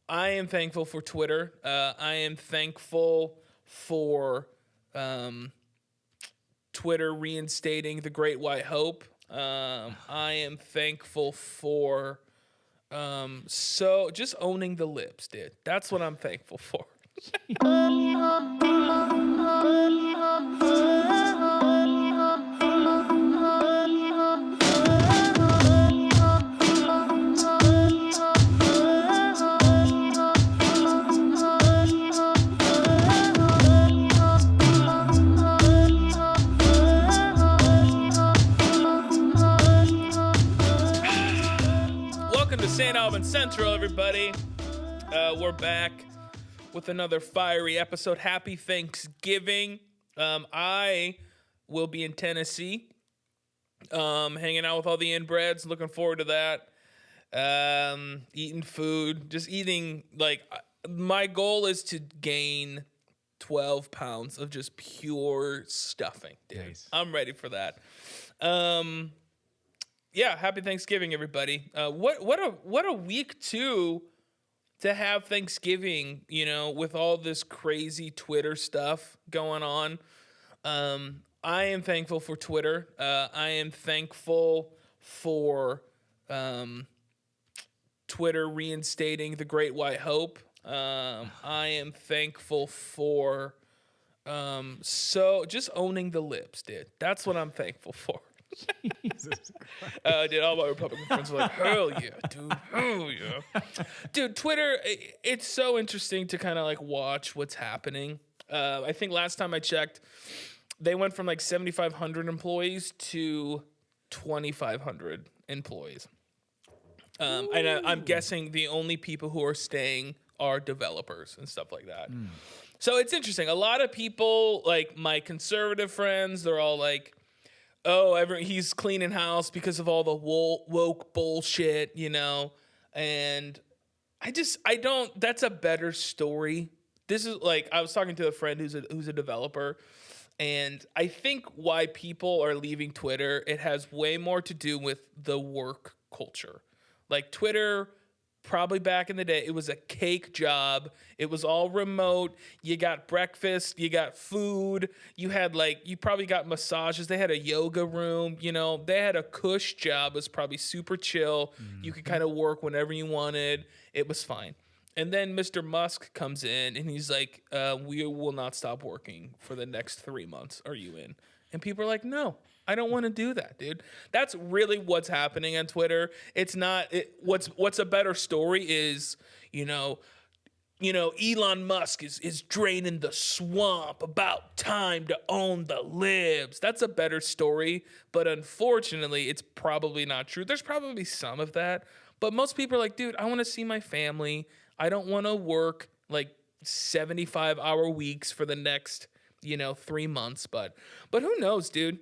I am thankful for Twitter. I am thankful for Twitter reinstating the Great White Hope. I am thankful for so just owning the libs, dude. That's what I'm thankful for. Welcome to St. Albans Central, everybody. We're back with another fiery episode. Happy Thanksgiving. I will be in Tennessee, hanging out with all the inbreds. Looking forward to that. Eating food, just eating. My goal is to gain 12 pounds of just pure stuffing, dude. Nice. I'm ready for that. Yeah, happy Thanksgiving, everybody. What a week two to have Thanksgiving, with all this crazy Twitter stuff going on. I am thankful for Twitter. I am thankful for Twitter reinstating the Great White Hope. I am thankful for so just owning the libs, dude. That's what I'm thankful for. Jesus Christ. Dude, all my Republican friends were like, hell yeah, dude, hell yeah. Dude, Twitter, it's so interesting to kind of watch what's happening. I think last time I checked, they went from 7,500 employees to 2,500 employees. And I'm guessing the only people who are staying are developers and stuff like that. So it's interesting. A lot of people, my conservative friends, they're all like, oh, he's cleaning house because of all the woke bullshit, and I don't, that's a better story. This is I was talking to a friend who's a developer, and I think why people are leaving Twitter, it has way more to do with the work culture. Twitter, probably back in the day, it was a cake job. It was all remote. You got breakfast, you got food, you had you probably got massages. They had a yoga room, they had a cush job. It was probably super chill. You could kind of work whenever you wanted. It was fine. And then Mr. Musk comes in and he's like, we will not stop working for the next 3 months. Are you in? And people are like, no, I don't want to do that, dude. That's really what's happening on Twitter. It's not. What's a better story is, Elon Musk is draining the swamp. About time to own the libs. That's a better story, but unfortunately, it's probably not true. There's probably some of that, but most people are like, dude, I want to see my family. I don't want to work 75-hour weeks for the next 3 months. But who knows, dude?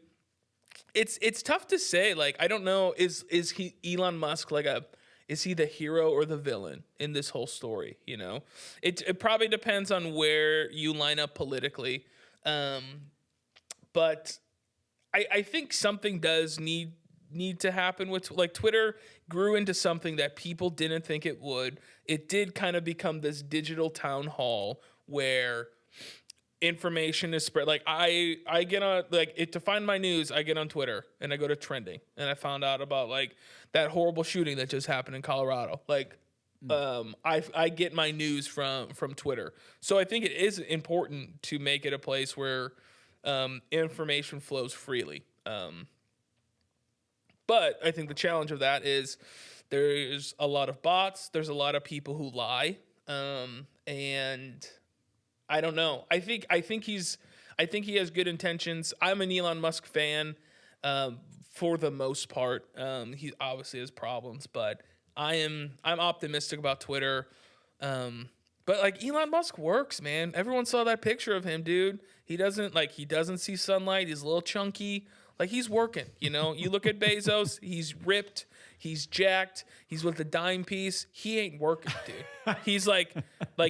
It's tough to say. I don't know. Is he Elon Musk is he the hero or the villain in this whole story? It probably depends on where you line up politically. But I think something does need to happen with Twitter grew into something that people didn't think it would. It did kind of become this digital town hall where information is spread. I get on to find my news, I get on Twitter and I go to trending, and I found out about that horrible shooting that just happened in Colorado. I get my news from Twitter. So I think it is important to make it a place where information flows freely. But I think the challenge of that is there's a lot of bots, there's a lot of people who lie, and I don't know. I think he has good intentions. I'm an Elon Musk fan for the most part. He obviously has problems, but I'm optimistic about Twitter. But Elon Musk works, man. Everyone saw that picture of him, dude. He doesn't see sunlight. He's a little chunky. He's working, You look at Bezos, he's ripped, he's jacked, he's with a dime piece. He ain't working, dude. He's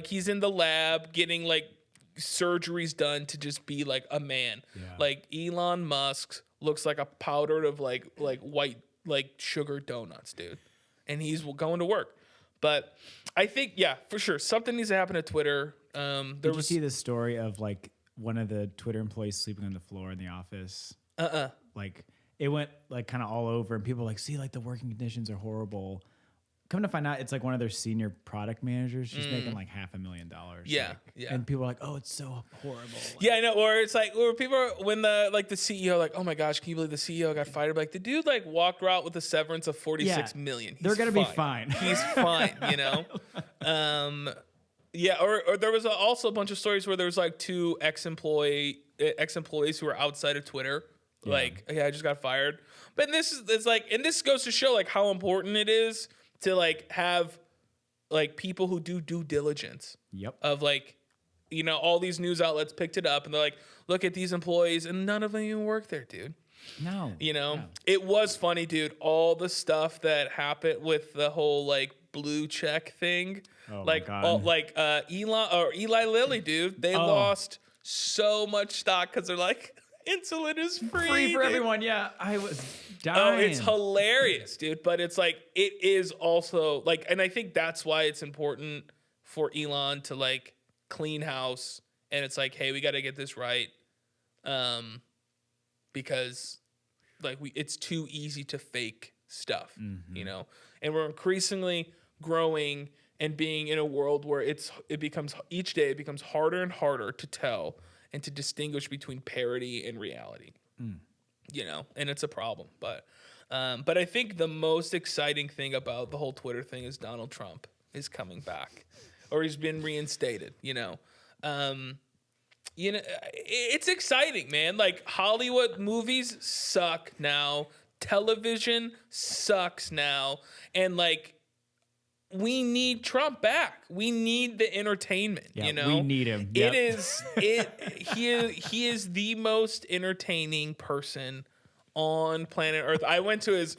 he's in the lab getting surgeries done to just be a man. Yeah. Elon Musk looks like a powder of white sugar donuts, dude. And he's going to work. But I think, yeah, for sure, something needs to happen at Twitter. Did you see the story of like one of the Twitter employees sleeping on the floor in the office? Like it went like kind of all over, and people were like, see, like the working conditions are horrible. Come to find out, it's like one of their senior product managers. She's making like $500,000. Yeah, like, yeah. And people are like, "Oh, it's so horrible." Like, Yeah, I know. Or it's like, or people are, when the CEO, like, oh my gosh, can you believe the CEO got fired? Like, the dude like walked out with a severance of 46 million. They're gonna be fine. He's fine, you know. Yeah. Or there was also a bunch of stories where there was like two ex-employees who were outside of Twitter. Like, I just got fired. But it's like, and this goes to show like how important it is to like have like people who do due diligence. Yep. Of like, you know, all these news outlets picked it up and they're like, look at these employees, and none of them even work there, dude. No. You know, It was funny, dude. All the stuff that happened with the whole like blue check thing. Oh like my God. Eli Lilly, dude. They lost so much stock because they're like, insulin is free for dude. everyone. Yeah, I was dying. Oh, it's hilarious, dude. But it's like, it is also like, and I think that's why it's important for Elon to like clean house. And it's like, hey, we got to get this right. Because like it's too easy to fake stuff, you know, and we're increasingly growing and being in a world where each day it becomes harder and harder to tell and to distinguish between parody and reality. You know, and it's a problem. But I think the most exciting thing about the whole Twitter thing is Donald Trump is coming back, or he's been reinstated. You know, it's exciting, man. Like Hollywood movies suck now, television sucks now, and like we need Trump back. We need the entertainment. Yeah, you know, we need him. Yep. He is the most entertaining person on planet Earth. I went to his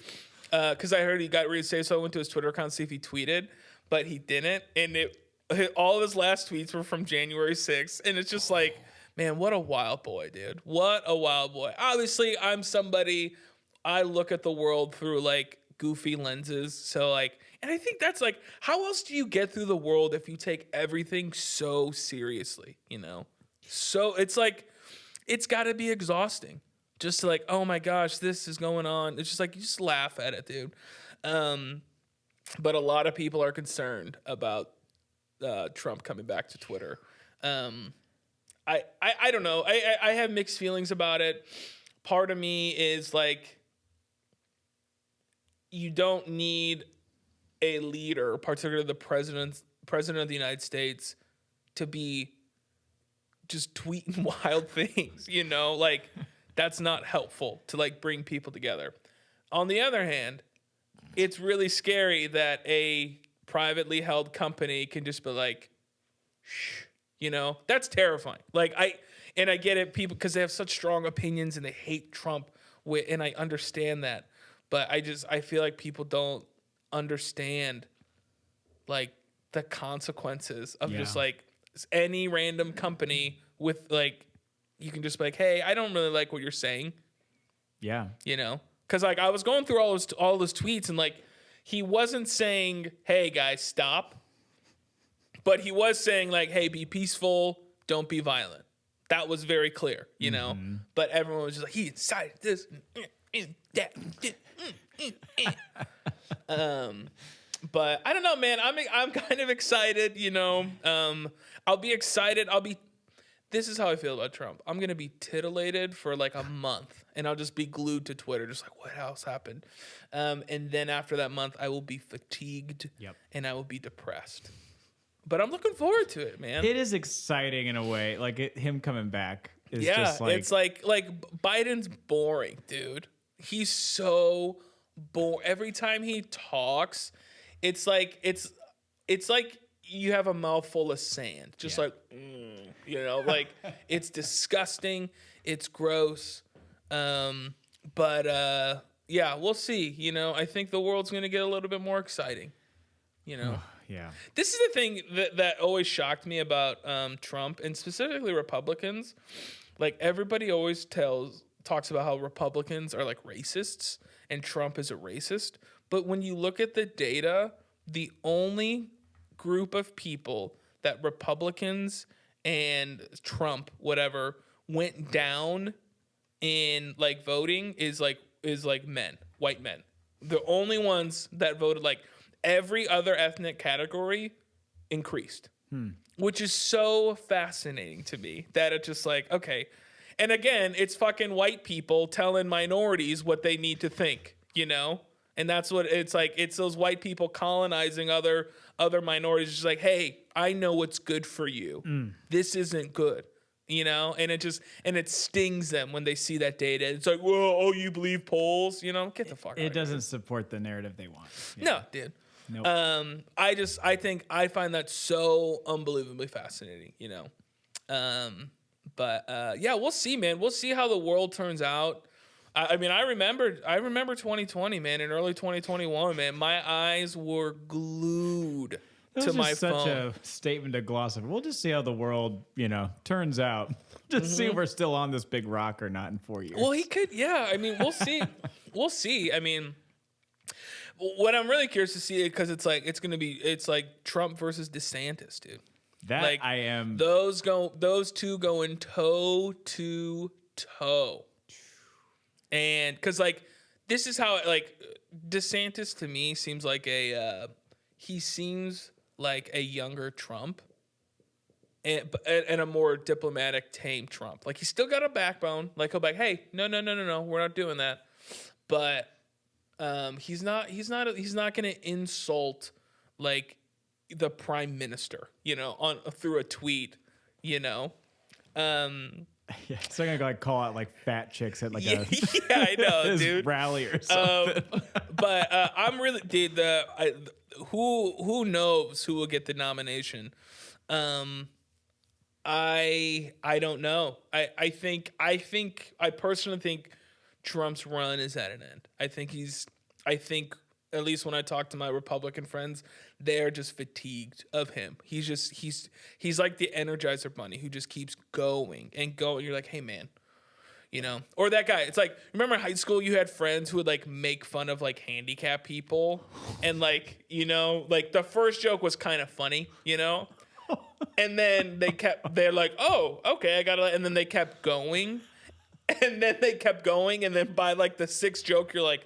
because I heard he got reinstated, so I went to his Twitter account to see if he tweeted, but he didn't, and all of his last tweets were from January 6th, and it's just like, man, what a wild boy, dude. What a wild boy. Obviously, I'm somebody, I look at the world through like goofy lenses, so like, and I think that's like, how else do you get through the world if you take everything so seriously, you know? So it's like, it's got to be exhausting just to like, oh my gosh, this is going on. It's just like, you just laugh at it, dude. But a lot of people are concerned about Trump coming back to Twitter. I don't know. I have mixed feelings about it. Part of me is like, you don't need a leader, particularly the president of the United States, to be just tweeting wild things, you know? Like, that's not helpful to like bring people together. On the other hand, it's really scary that a privately held company can just be like, shh, you know? That's terrifying. Like, I get it, people, because they have such strong opinions and they hate Trump, and I understand that. But I feel like people don't understand like the consequences of just like any random company with like, you can just be like, hey, I don't really like what you're saying. Yeah. You know? Because like I was going through all those tweets, and like he wasn't saying, hey guys, stop. But he was saying like, hey, be peaceful, don't be violent. That was very clear, you know? But everyone was just like, he incited this and that. But I don't know, man. I'm kind of excited, you know. I'll be excited. This is how I feel about Trump. I'm gonna be titillated for like a month, and I'll just be glued to Twitter, just like, what else happened? And then after that month, I will be fatigued, and I will be depressed. But I'm looking forward to it, man. It is exciting in a way. Like him coming back is just like, it's like Biden's boring, dude. He's so boring. Every time he talks, it's like you have a mouthful of sand, just like, you know, like it's disgusting, it's gross. But yeah, we'll see. You know, I think the world's gonna get a little bit more exciting. You know, yeah. This is the thing that always shocked me about Trump, and specifically Republicans. Like everybody always talks about how Republicans are like racists and Trump is a racist. But when you look at the data, the only group of people that Republicans and Trump, whatever, went down in like voting is like men, white men. The only ones that voted, like every other ethnic category increased, which is so fascinating to me that it's just like, okay. And again, it's fucking white people telling minorities what they need to think, And that's what it's like. It's those white people colonizing other minorities. Just like, hey, I know what's good for you. This isn't good, And it stings them when they see that data. It's like, whoa, oh, you believe polls? Get the fuck out of here. It doesn't support the narrative they want. No, dude. Nope. I find that so unbelievably fascinating, But yeah, we'll see, man. We'll see how the world turns out. I mean, I remember 2020, man, and early 2021, man. My eyes were glued to my phone. Such a statement to gloss over. We'll just see how the world, turns out. Just see if we're still on this big rock or not in 4 years. Well, he could, yeah. I mean, we'll see. We'll see. I mean, what I'm really curious to see, because it's like Trump versus DeSantis, dude. That like, I am. Those two going toe to toe. And because like this is how like DeSantis to me seems like he seems like a younger Trump and a more diplomatic, tame Trump. Like he's still got a backbone. Like he'll be like, hey, no, we're not doing that. But he's not gonna insult like the prime minister, through a tweet, Yeah, it's not gonna like call out like fat chicks at like yeah, I know, dude. Rally or something. But I'm really, dude. Who knows who will get the nomination? I don't know. I personally think Trump's run is at an end. I think at least when I talk to my Republican friends, they're just fatigued of him. He's like the Energizer Bunny who just keeps going and going. You're like, hey man, or that guy. It's like, remember in high school you had friends who would like make fun of like handicapped people, and like like the first joke was kind of funny, and then they're like, oh okay, I gotta, and then they kept going, and then by like the sixth joke you're like,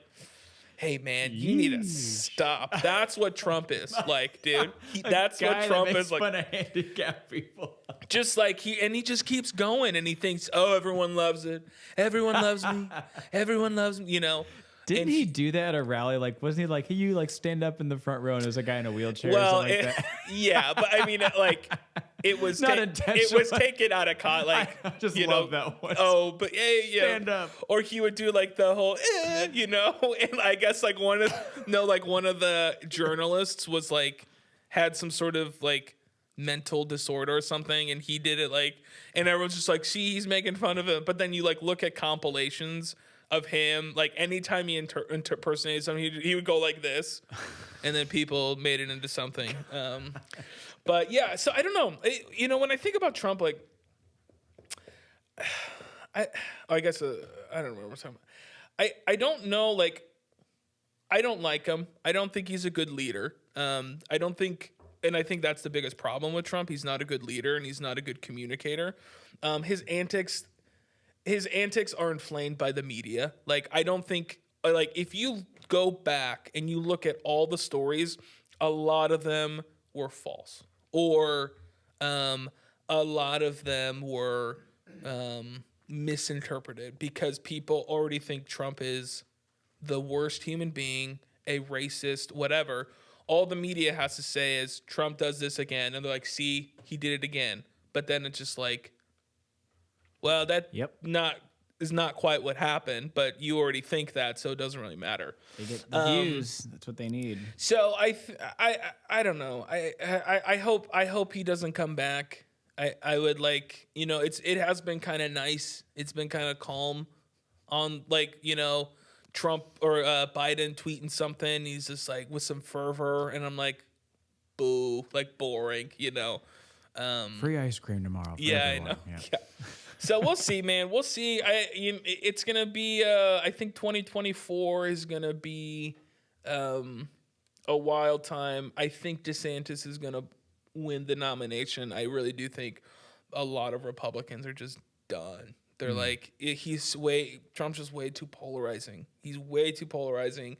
hey man, you need to stop. That's what Trump is like, dude. That's what Trump is like. Fun of handicapped people. Just like he just keeps going, and he thinks, oh, everyone loves it. Everyone loves me. Everyone loves me. Didn't he do that at a rally? Like, wasn't he like, hey, you like stand up in the front row and there's a guy in a wheelchair? Well, or something like that? Yeah, but I mean, like, it was taken out of like, I just love that one. Oh, but yeah, Stand up. Or he would do like the whole, and I guess like one of the journalists was like had some sort of like mental disorder or something, and he did it like, and everyone's just like, see, he's making fun of him. But then you like look at compilations of him, like anytime he impersonated something, he would go like this, and then people made it into something. But yeah, so I don't know. When I think about Trump, like, I guess I don't know what I'm talking about. I don't know, like, I don't like him. I don't think he's a good leader. I don't think, and I think that's the biggest problem with Trump. He's not a good leader, and he's not a good communicator. His antics are inflamed by the media. Like, I don't think, like, if you go back and you look at all the stories, a lot of them were false, or a lot of them were misinterpreted because people already think Trump is the worst human being, a racist, whatever. All the media has to say is Trump does this again, and they're like, see, he did it again. But then it's just like, well, that is not quite what happened, but you already think that, so it doesn't really matter. They get the views. That's what they need. So I don't know. I hope he doesn't come back. I would like, it has been kind of nice. It's been kind of calm on, like, Trump or Biden tweeting something. He's just like with some fervor, and I'm like, boo, like boring, Free ice cream tomorrow. For yeah, everyone. I know. Yeah. So we'll see, man. We'll see. It's gonna be. I think 2024 is gonna be a a wild time. I think DeSantis is going to win the nomination. I really do think a lot of Republicans are just done. They're like, Trump's just way too polarizing. He's way too polarizing.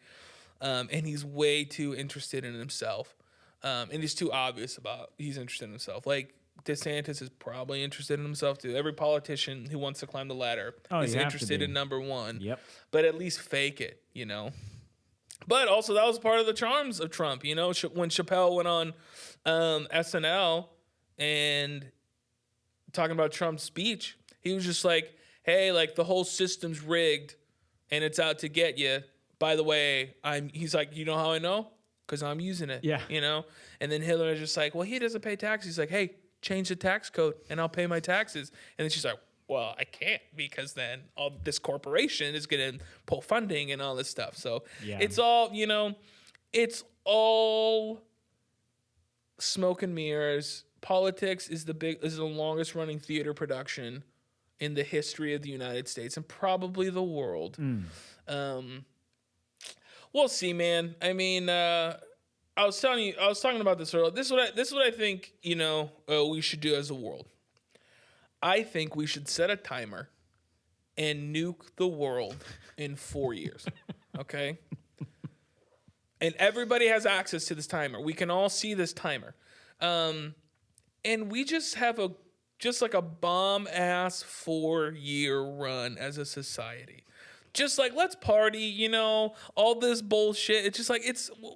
And he's way too interested in himself. And he's too obvious about he's interested in himself. Like, DeSantis is probably interested in himself too. Every politician who wants to climb the ladder is interested in number one. Yep. But at least fake it, you know. But also that was part of the charms of Trump, you know. When Chappelle went on SNL and talking about Trump's speech, he was just like, "Hey, like the whole system's rigged, and it's out to get you. By the way, He's like, you know how I know? Because I'm using it. Yeah. You know." And then Hillary was just like, "Well, he doesn't pay taxes." He's like, "Hey, change the tax code and I'll pay my taxes." And then she's like, "Well, I can't because then all this corporation is going to pull funding and all this stuff." So it's all, you know, it's all smoke and mirrors. Politics is the longest running theater production in the history of the United States and probably the world. We'll see, man. I mean, I was talking about this earlier. This is what I think, you know, we should do as a world. I think we should set a timer and nuke the world in 4 years. Okay? And everybody has access to this timer. We can all see this timer. And we just have like a bomb ass 4-year run as a society. Just like, let's party, you know, all this bullshit. It's just like,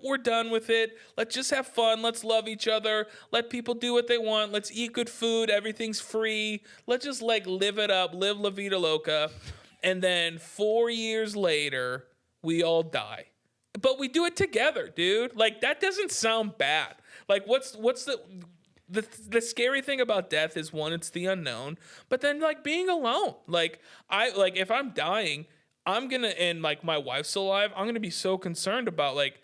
we're done with it. Let's just have fun. Let's love each other. Let people do what they want. Let's eat good food. Everything's free. Let's just like live it up, live La Vida Loca. And then 4 years later, we all die. But we do it together, dude. Like, that doesn't sound bad. Like, what's the scary thing about death is, one, it's the unknown. But then, like, being alone. Like, if I'm dying, and like my wife's still alive, I'm gonna be so concerned about like,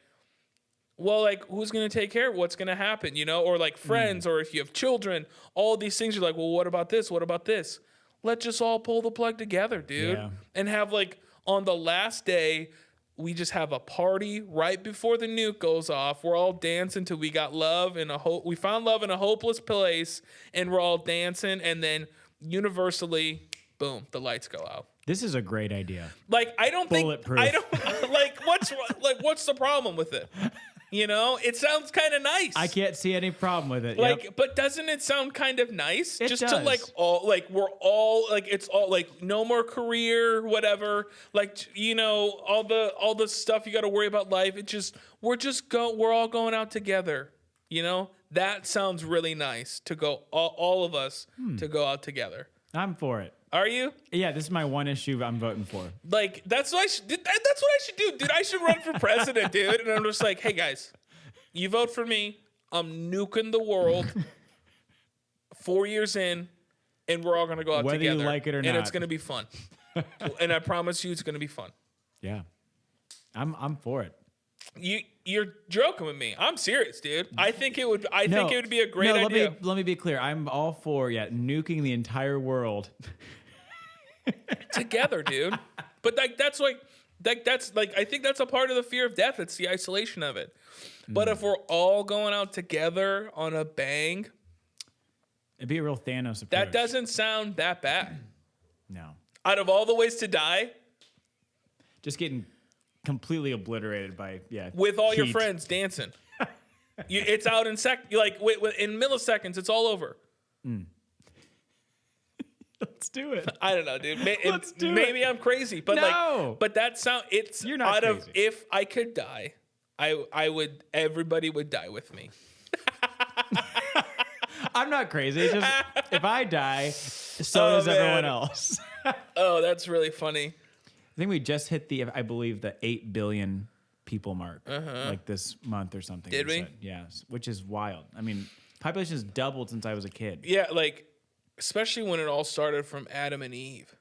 well, like who's gonna take care of what's gonna happen, you know, or like friends, or if you have children, all these things. You're like, well, what about this? What about this? Let's just all pull the plug together, dude, and have like on the last day, we just have a party right before the nuke goes off. We're all dancing till we got love and we found love in a hopeless place, and we're all dancing, and then universally, boom, the lights go out. This is a great idea. Like, Bulletproof. What's the problem with it? You know, it sounds kind of nice. I can't see any problem with it. Like, but doesn't it sound kind of nice? It just does. To like we're all like, it's all like no more career, whatever. Like, you know, all the stuff you got to worry about life. We're all going out together. You know, that sounds really nice to go all of us to go out together. I'm for it. Are you? Yeah, this is my one issue I'm voting for. Like, that's what I should do, dude. I should run for president, dude. And I'm just like, hey, guys, you vote for me. I'm nuking the world 4 years in, and we're all going to go out Whether together. you like it or not. And it's going to be fun. And I promise you it's going to be fun. Yeah. I'm for it. You're joking with me. I'm serious, dude. I think it would be a great idea. Let me be clear. I'm all for nuking the entire world. Together, dude. But I think that's a part of the fear of death. It's the isolation of it. But if we're all going out together on a bang, it'd be a real Thanos approach. That doesn't sound that bad. No. Out of all the ways to die, just getting completely obliterated by with all your heat. friends dancing. It's out in in milliseconds. It's all over. Let's do it. I don't know, dude. Maybe Maybe I'm crazy, but No. but that sound. It's You're not out of crazy. if I could die, I would. Everybody would die with me. I'm not crazy. Just if I die, so does everyone else. Oh, that's really funny. I think we just hit I believe the 8 billion people mark like this month or something. Did we? said. Yes, which is wild. I mean, population has doubled since I was a kid. Yeah, like especially when it all started from Adam and Eve.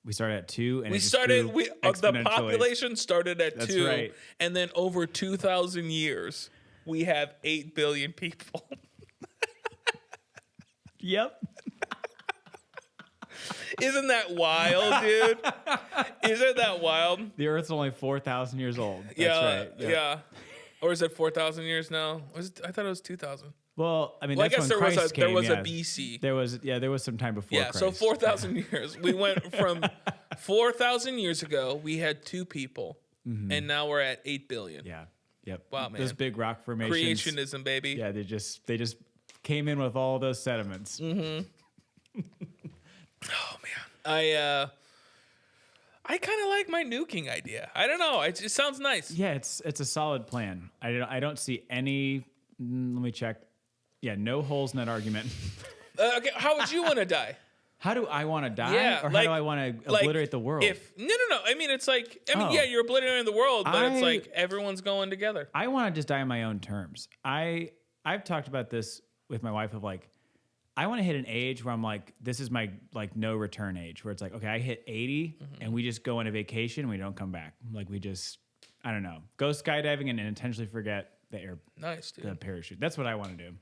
We started at 2, and the population started at That's 2, right. and then over 2,000 years, we have 8 billion people. Yep. Isn't that wild, dude? Isn't that wild? The Earth's only 4,000 years old. That's Yeah, right. yeah. Or is it 4,000 years now? I thought it was 2,000. Well, I mean, Well, I that's guess when Christ there came, was yeah. a BC. There was some time before Yeah, Christ. so 4,000 years. We went from 4,000 years ago, we had 2 people, and now we're at 8 billion. Yeah. Yep. Wow, man. Those big rock formations. Creationism, baby. Yeah, they just came in with all those sediments. Oh man, I kind of like my nuking idea. I don't know. It sounds nice. Yeah, it's a solid plan. I don't see any. Let me check. Yeah, no holes in that argument. Okay, how would you want to die? How do I want to die? Yeah, or like- how do I want to like, obliterate the world? No. I mean, it's like, Oh. yeah, you're obliterating the world, but it's I- like everyone's going together. I want to just die on my own terms. I've talked about this with my wife of like, I want to hit an age where I'm like, this is my like no return age, where it's like, okay, I hit 80 and we just go on a vacation and we don't come back. Like we just, I don't know, go skydiving and intentionally forget the Nice, dude. the parachute. That's what I want to do.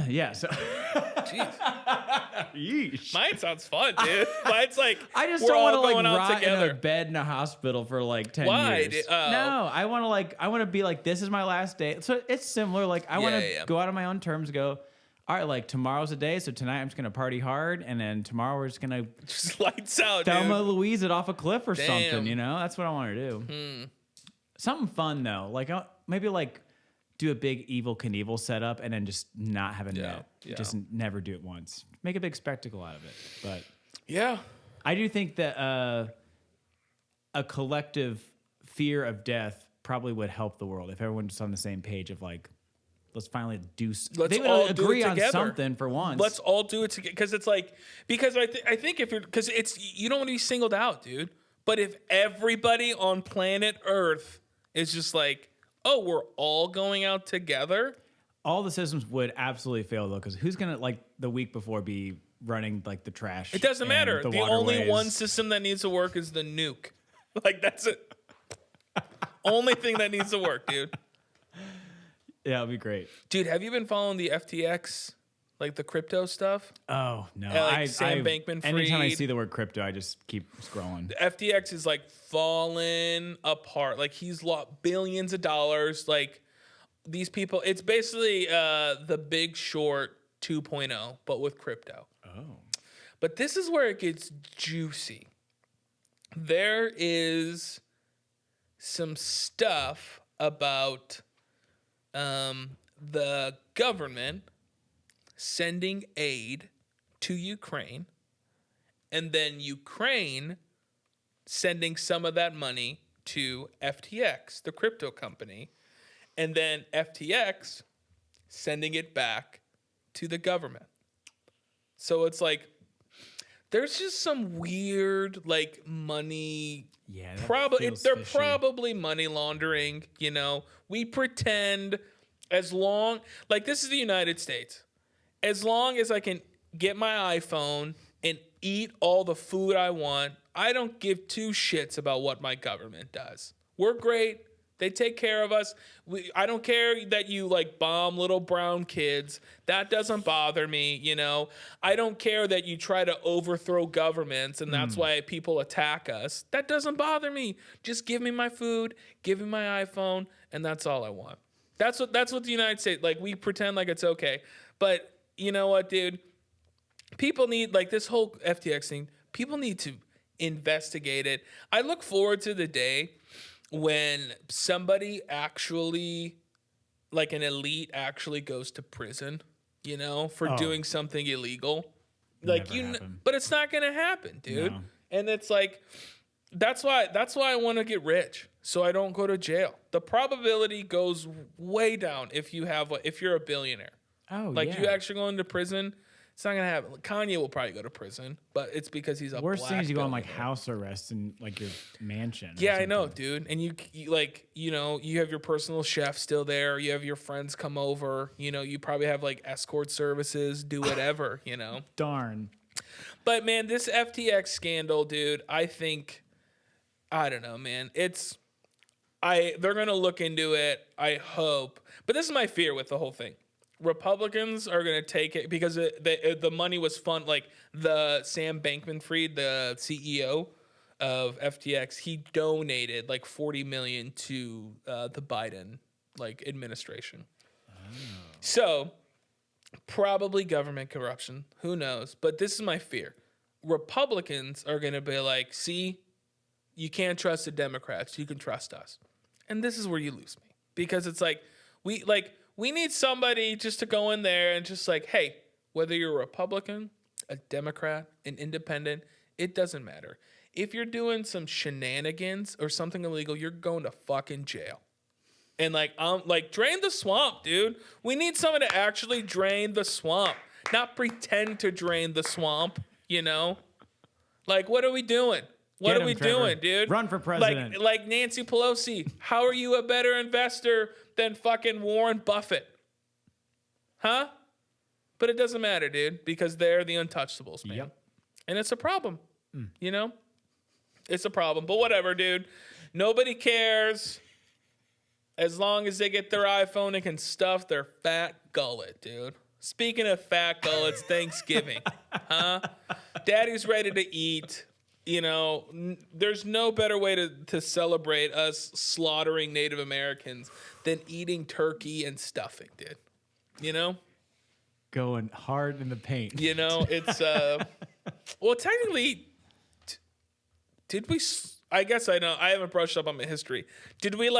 Yeah. So Jeez. Yeesh. Mine sounds fun, dude. Mine's like, I just we're don't want all to like going out rot in together. a bed in a hospital for like 10 Why? years. Oh. No, I want to be like, this is my last day. So it's similar. Like I want to Yeah. go out on my own terms. Go, all right, like tomorrow's a day. So tonight I'm just gonna party hard, and then tomorrow we're just gonna Just lights out, Thelma dude. Louise it off a cliff or Damn. something. You know, that's what I want to do. Something fun though, like maybe like do a big Evil Knievel setup, and then just not have a net. yeah. Just never do it once. Make a big spectacle out of it. But Yeah. I do think that a collective fear of death probably would help the world if everyone's on the same page of like, let's finally do. Let's They would all do agree it on together. something for once. Let's all do it together because it's like I think if you're because it's you don't want to be singled out, dude. But if everybody on planet Earth is just like, oh, we're all going out together. All the systems would absolutely fail though, because who's gonna like the week before be running like the trash? It doesn't and matter. The only waterways? one system that needs to work is the nuke. Like that's it. Only thing that needs to work, dude. Yeah, it'd be great. Dude, have you been following the FTX, like the crypto stuff? Oh no, Yeah, like Sam Bankman-Fried. Anytime I see the word crypto, I just keep scrolling. The FTX is like falling apart. Like he's lost billions of dollars. Like these people, it's basically the Big Short 2.0, but with crypto. Oh, But this is where it gets juicy. There is some stuff about the government sending aid to Ukraine, and then Ukraine sending some of that money to FTX, the crypto company, and then FTX sending it back to the government. So it's like there's just some weird like money. yeah. that Probably feels they're fishy. probably money laundering. You know, we pretend as long like this is the United States. As long as I can get my iPhone and eat all the food I want, I don't give two shits about what my government does. We're great. They take care of us. I don't care that you like bomb little brown kids. That doesn't bother me, you know. I don't care that you try to overthrow governments and that's why people attack us. That doesn't bother me. Just give me my food, give me my iPhone, and that's all I want. That's what the United States like. We pretend like it's okay, but you know what, dude? People need like this whole FTX thing. People need to investigate it. I look forward to the day when somebody actually, like an elite, actually goes to prison, you know, for doing something illegal. Like Never happen. but it's not gonna happen, dude. No. And it's like that's why I want to get rich so I don't go to jail. The probability goes way down if you're a billionaire. Oh, Like yeah. you actually go into prison, it's not gonna happen. Kanye will probably go to prison, but it's because he's a Worst black thing is you go on like billionaire. house arrest in like your mansion. or Yeah, I know, something. dude. And you like, you know, you have your personal chef still there. You have your friends come over. You know, you probably have like escort services, do whatever, you know. Darn. But man, this FTX scandal, dude, I don't know, man. They're gonna look into it, I hope. But this is my fear with the whole thing. Republicans are going to take it because the money was fun. Like the Sam Bankman-Fried, the CEO of FTX, he donated like $40 million to the Biden administration. So probably government corruption. Who knows? But this is my fear. Republicans are going to be like, see, you can't trust the Democrats. You can trust us. And this is where you lose me, because it's like we need somebody just to go in there and just like, hey, whether you're a Republican, a Democrat, an independent, it doesn't matter. If you're doing some shenanigans or something illegal, you're going to fucking jail. And drain the swamp, dude. We need someone to actually drain the swamp, not pretend to drain the swamp, you know? Like, what are we doing? What are we doing, dude? Run for president. Like Nancy Pelosi. How are you a better investor than fucking Warren Buffett? Huh? But it doesn't matter, dude, because they're the untouchables, man. Yep. And it's a problem, you know? It's a problem. But whatever, dude. Nobody cares. As long as they get their iPhone and can stuff their fat gullet, dude. Speaking of fat gullets, Thanksgiving. Huh? Daddy's ready to eat. You know, there's no better way to celebrate us slaughtering Native Americans than eating turkey and stuffing, dude. You know? Going hard in the paint. You know, it's, well, technically, did we, I guess I know, I haven't brushed up on my history. Did we,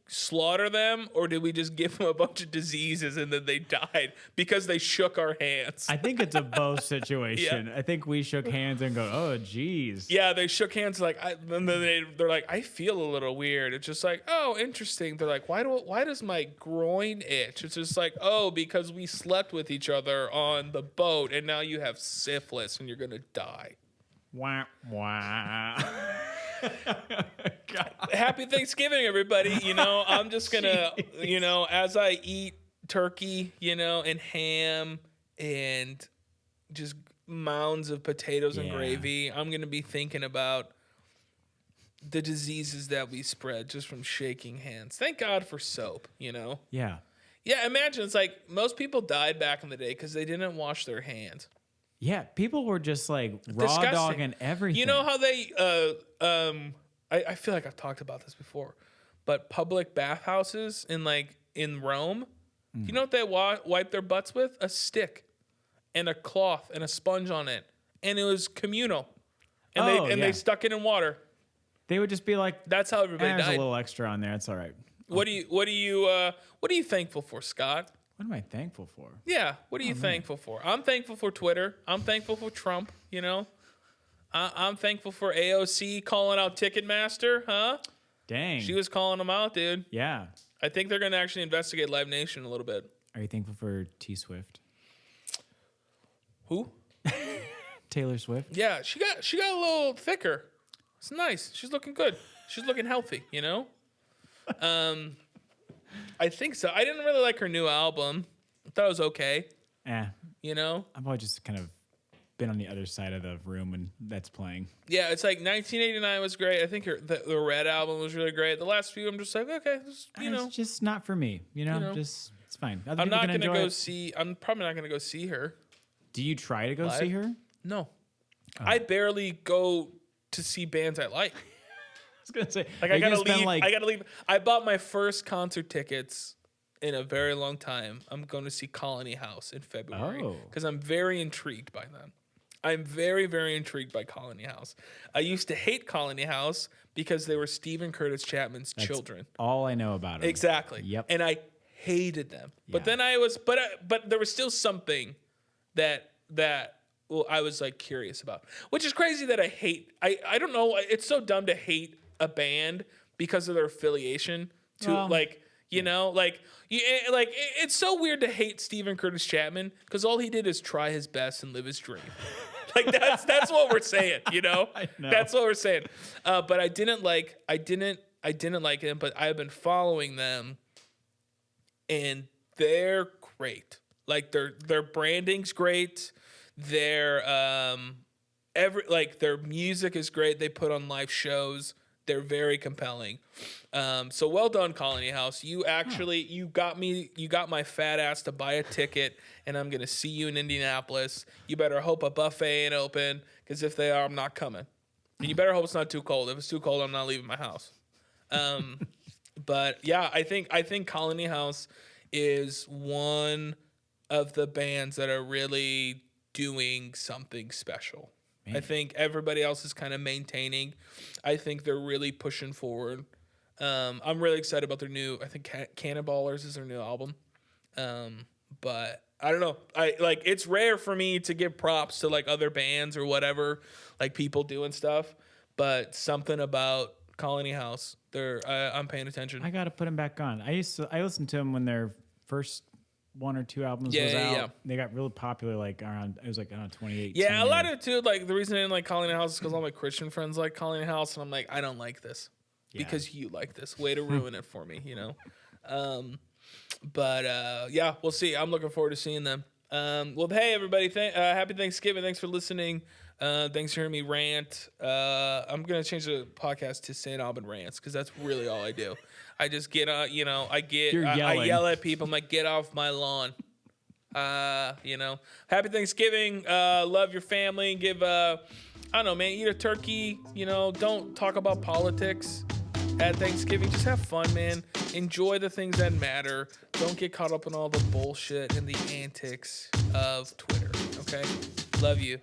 slaughter them, or did we just give them a bunch of diseases and then they died because they shook our hands? I think it's a both situation. Yeah. I think we shook hands and go, oh, geez. Yeah, they shook hands and then they're like, I feel a little weird. It's just like, oh, interesting. They're like, why does my groin itch? It's just like, oh, because we slept with each other on the boat and now you have syphilis and you're gonna die. Wah, wah. Happy Thanksgiving, everybody. You know, I'm just gonna, you know, as I eat turkey, you know, and ham and just mounds of potatoes and gravy, I'm gonna be thinking about the diseases that we spread just from shaking hands. Thank God for soap, you know? Yeah. Yeah, imagine it's like most people died back in the day because they didn't wash their hands. Yeah, people were just like raw Disgusting. dogging everything. You know how they, I feel like I've talked about this before, but public bathhouses in Rome, you know what they wipe their butts with? A stick and a cloth and a sponge on it. And it was communal. And they stuck it in water. They would just be like, that's how everybody died. There's a little extra on there. It's all right. What are you thankful for, Scott? What am I thankful for? Yeah, what are you thankful for? I'm thankful for Twitter. I'm thankful for Trump, you know? I'm thankful for AOC calling out Ticketmaster, huh? Dang. She was calling them out, dude. Yeah. I think they're going to actually investigate Live Nation a little bit. Are you thankful for T Swift? Who? Taylor Swift? Yeah, she got a little thicker. It's nice. She's looking good. She's looking healthy, you know? I think so. I didn't really like her new album. I thought it was okay. Yeah. You know? I've always just kind of been on the other side of the room when that's playing. Yeah, it's like 1989 was great. I think the Red album was really great. The last few, I'm just like, okay, it's just not for me. You know, just it's fine. I'm not gonna go see. I'm probably not gonna go see her. Do you try to go see her? No, I barely go to see bands I like. I was gonna say, I gotta leave. I gotta leave. I bought my first concert tickets in a very long time. I'm going to see Colony House in February because I'm very intrigued by them. I'm very, very intrigued by Colony House. I used to hate Colony House because they were Stephen Curtis Chapman's children. All I know about them. Exactly. Yep. And I hated them. But then I was, but there was still something that I was like curious about, which is crazy that I hate. I don't know. It's so dumb to hate a band because of their affiliation to it's so weird to hate Stephen Curtis Chapman because all he did is try his best and live his dream. Like that's what we're saying, you know? I know. That's what we're saying. But I didn't like him, but I've been following them and they're great. Like their branding's great. Their their music is great. They put on live shows. They're very compelling. So well done, Colony House. You actually you got my fat ass to buy a ticket, and I'm gonna see you in Indianapolis. You better hope a buffet ain't open, because if they are, I'm not coming. And you better hope it's not too cold. If it's too cold, I'm not leaving my house. But yeah, I think Colony House is one of the bands that are really doing something special. Man. I think everybody else is kind of maintaining. I think they're really pushing forward. I'm really excited about their new, I think Cannonballers is their new album. But I don't know. It's rare for me to give props to like other bands or whatever, like people doing stuff, but something about Colony House, I'm paying attention. I got to put them back on. I listened to them when their first 1 or 2 albums was out. Yeah. They got really popular like around 2018. Yeah, a lot of it too. Like the reason I didn't like Colony House is because all my Christian friends like Colony House, and I'm like, I don't like this because you like this. Way to ruin it for me, you know. But yeah, we'll see. I'm looking forward to seeing them. Well, hey everybody, happy Thanksgiving. Thanks for listening. Thanks for hearing me rant. I'm gonna change the podcast to St. Alban Rants, because that's really all I do. I just get on, I yell at people. I'm like, get off my lawn. Happy Thanksgiving. Love your family. Give I don't know, man, eat a turkey. Don't talk about politics at Thanksgiving. Just have fun, man. Enjoy the things that matter. Don't get caught up in all the bullshit and the antics of Twitter. Okay? Love you.